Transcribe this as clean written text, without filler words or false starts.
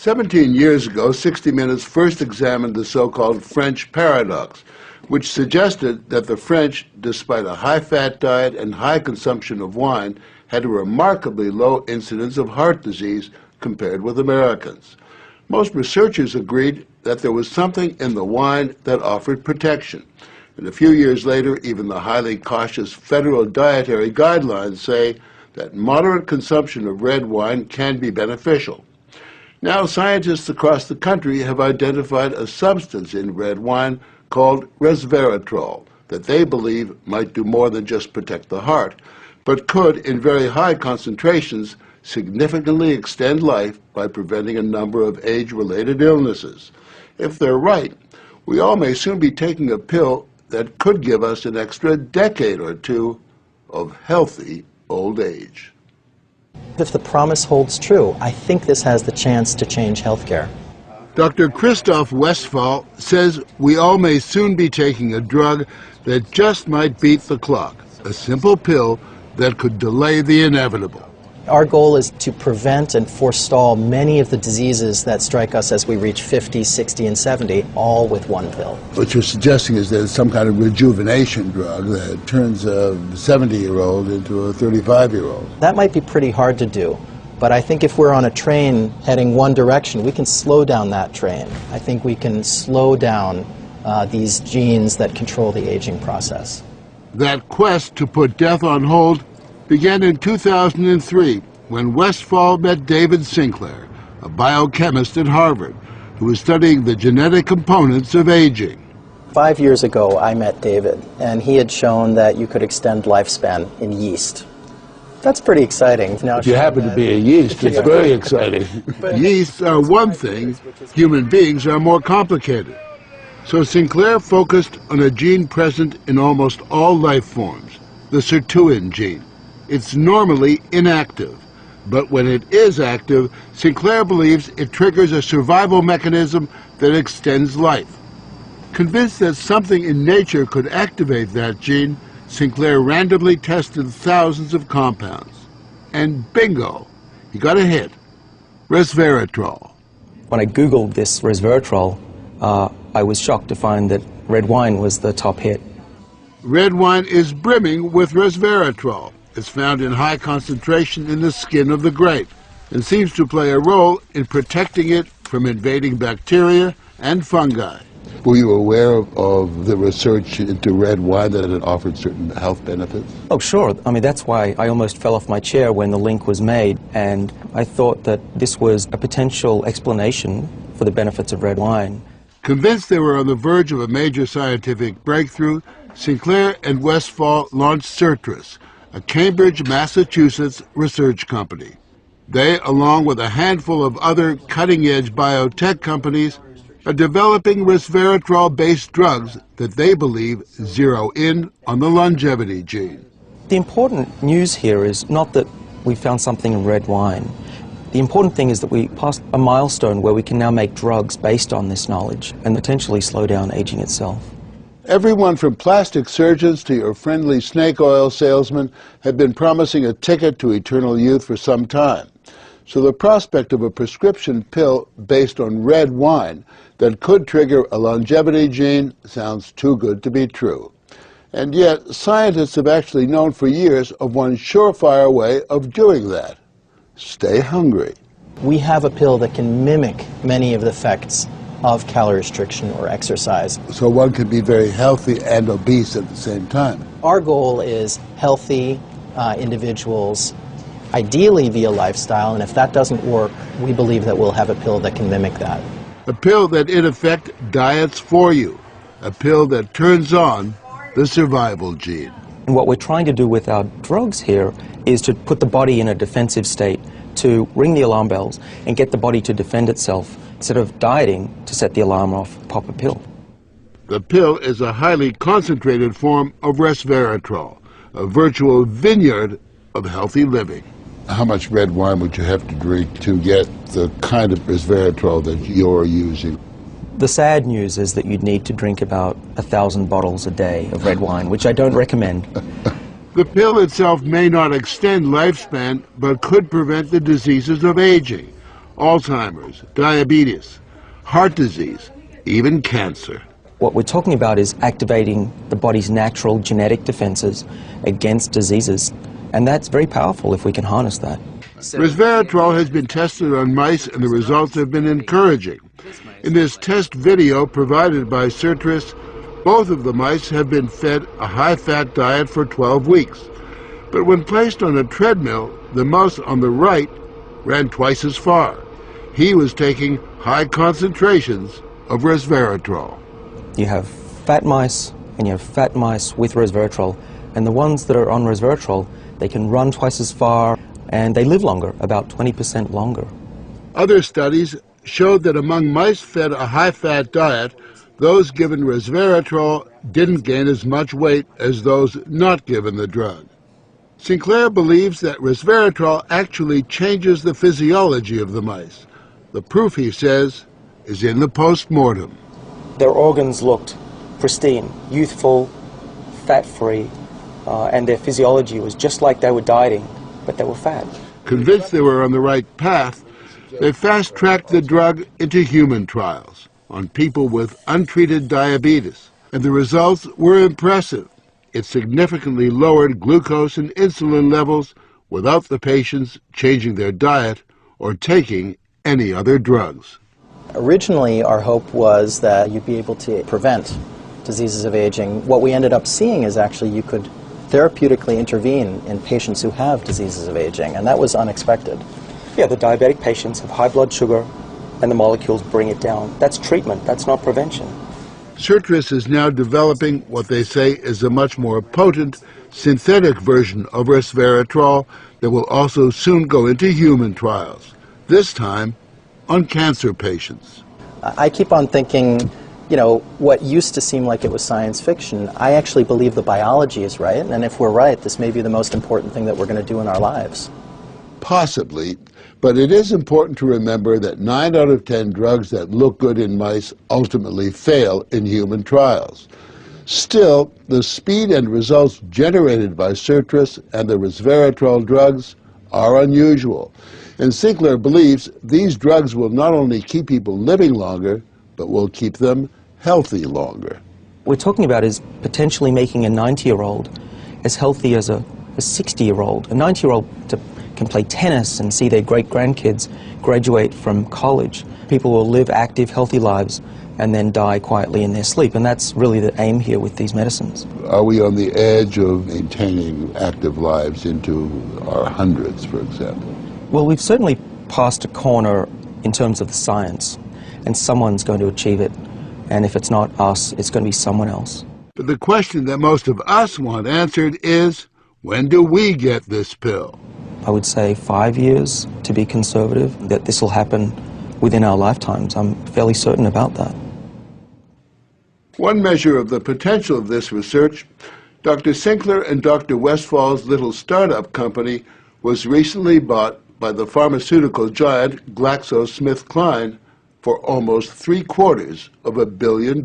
17 years ago, 60 Minutes first examined the so-called French paradox, which suggested that the French, despite a high-fat diet and high consumption of wine, had a remarkably low incidence of heart disease compared with Americans. Most researchers agreed that there was something in the wine that offered protection. And a few years later, even the highly cautious federal dietary guidelines say that moderate consumption of red wine can be beneficial. Now, scientists across the country have identified a substance in red wine called Resveratal that they believe might do more than just protect the heart, but could, in very high concentrations, significantly extend life by preventing a number of age-related illnesses. If they're right, we all may soon be taking a pill that could give us an extra decade or two of healthy old age. If the promise holds true, I think this has the chance to change healthcare. Dr. Christoph Westphal says we all may soon be taking a drug that just might beat the clock, a simple pill that could delay the inevitable. Our goal is to prevent and forestall many of the diseases that strike us as we reach 50, 60, and 70, all with one pill. What you're suggesting is there's some kind of rejuvenation drug that turns a 70-year-old into a 35-year-old. That might be pretty hard to do, but I think if we're on a train heading one direction, we can slow down that train. I think we can slow down these genes that control the aging process. That quest to put death on hold began in 2003 when Westphal met David Sinclair, a biochemist at Harvard, who was studying the genetic components of aging. 5 years ago, I met David, and he had shown that you could extend lifespan in yeast. That's pretty exciting. Now, if you happen to be a yeast, it's very exciting. Yeasts are one thing, human beings are more complicated. So Sinclair focused on a gene present in almost all life forms, the sirtuin gene. It's normally inactive, but when it is active, Sinclair believes it triggers a survival mechanism that extends life. Convinced that something in nature could activate that gene, Sinclair randomly tested thousands of compounds. And bingo, he got a hit, Resveratal. When I Googled this Resveratal, I was shocked to find that red wine was the top hit. Red wine is brimming with Resveratal. It's found in high concentration in the skin of the grape and seems to play a role in protecting it from invading bacteria and fungi. Were you aware of the research into red wine that it offered certain health benefits? Oh, sure. I mean, that's why I almost fell off my chair when the link was made, and I thought that this was a potential explanation for the benefits of red wine. Convinced they were on the verge of a major scientific breakthrough, Sinclair and Westphal launched Certris, a Cambridge, Massachusetts research company. They, along with a handful of other cutting-edge biotech companies, are developing resveratrol-based drugs that they believe zero in on the longevity gene. The important news here is not that we found something in red wine. The important thing is that we passed a milestone where we can now make drugs based on this knowledge and potentially slow down aging itself. Everyone from plastic surgeons to your friendly snake oil salesman have been promising a ticket to eternal youth for some time. So the prospect of a prescription pill based on red wine that could trigger a longevity gene sounds too good to be true. And yet, scientists have actually known for years of one surefire way of doing that. Stay hungry. We have a pill that can mimic many of the effects of calorie restriction or exercise. So one can be very healthy and obese at the same time. Our goal is healthy individuals, ideally via lifestyle, and if that doesn't work, we believe that we'll have a pill that can mimic that. A pill that, in effect, diets for you. A pill that turns on the survival gene. And what we're trying to do with our drugs here is to put the body in a defensive state, to ring the alarm bells and get the body to defend itself, instead of dieting to set the alarm off, pop a pill. The pill is a highly concentrated form of resveratrol, a virtual vineyard of healthy living. How much red wine would you have to drink to get the kind of resveratrol that you're using? The sad news is that you'd need to drink about 1,000 bottles a day of red wine, which I don't recommend. The pill itself may not extend lifespan, but could prevent the diseases of aging. Alzheimer's, diabetes, heart disease, even cancer. What we're talking about is activating the body's natural genetic defenses against diseases, and that's very powerful if we can harness that. Resveratrol has been tested on mice and the results have been encouraging. In this test video provided by Certris, both of the mice have been fed a high-fat diet for 12 weeks. But when placed on a treadmill, the mouse on the right ran twice as far. He was taking high concentrations of resveratrol. You have fat mice and you have fat mice with resveratrol, and the ones that are on resveratrol, they can run twice as far and they live longer, about 20% longer. Other studies showed that among mice fed a high-fat diet, those given resveratrol didn't gain as much weight as those not given the drug. Sinclair believes that resveratrol actually changes the physiology of the mice. The proof, he says, is in the post-mortem. Their organs looked pristine, youthful, fat-free, and their physiology was just like they were dieting, but they were fat. Convinced they were on the right path, they fast-tracked the drug into human trials on people with untreated diabetes, and the results were impressive. It significantly lowered glucose and insulin levels without the patients changing their diet or taking any other drugs. Originally, our hope was that you'd be able to prevent diseases of aging. What we ended up seeing is actually you could therapeutically intervene in patients who have diseases of aging, and that was unexpected. Yeah, the diabetic patients have high blood sugar and the molecules bring it down. That's treatment, that's not prevention. Certris is now developing what they say is a much more potent synthetic version of resveratrol that will also soon go into human trials, this time on cancer patients. I keep on thinking, you know, what used to seem like it was science fiction, I actually believe the biology is right, and if we're right, this may be the most important thing that we're going to do in our lives. Possibly, but it is important to remember that 9 out of 10 drugs that look good in mice ultimately fail in human trials. Still, the speed and results generated by Certris and the resveratrol drugs are unusual, and Sinclair believes these drugs will not only keep people living longer, but will keep them healthy longer. What we're talking about is potentially making a 90-year-old as healthy as a 60-year-old. A 90-year-old can play tennis and see their great-grandkids graduate from college. People will live active, healthy lives and then die quietly in their sleep, and that's really the aim here with these medicines. Are we on the edge of maintaining active lives into our hundreds, for example? Well, we've certainly passed a corner in terms of the science, and someone's going to achieve it, and if it's not us, it's going to be someone else. But the question that most of us want answered is, when do we get this pill? I would say 5 years, to be conservative, that this will happen within our lifetimes. I'm fairly certain about that. One measure of the potential of this research, Dr. Sinclair and Dr. Westfall's little startup company was recently bought by the pharmaceutical giant GlaxoSmithKline for almost $750 million.